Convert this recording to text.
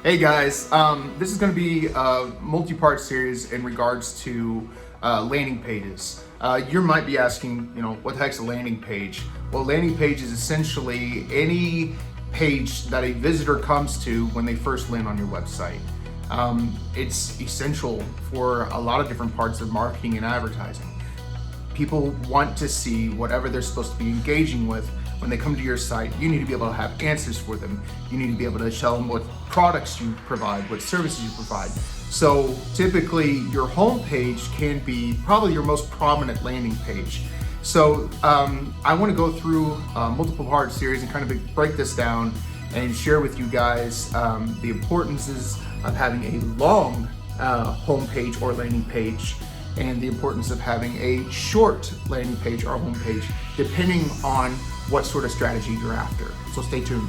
Hey guys, this is going to be a multi-part series in regards to landing pages. You might be asking, what the heck's a landing page? Well, landing page is essentially any page that a visitor comes to when they first land on your website. It's essential for a lot of different parts of marketing and advertising. People want to see whatever they're supposed to be engaging with. When they come to your site, you need to be able to have answers for them. You need to be able to tell them what products you provide, what services you provide. So typically your home page can be probably your most prominent landing page. So I want to go through a multiple part series and kind of break this down and share with you guys the importances of having a long home page or landing page, and the importance of having a short landing page or home page, depending on what sort of strategy you're after. So stay tuned.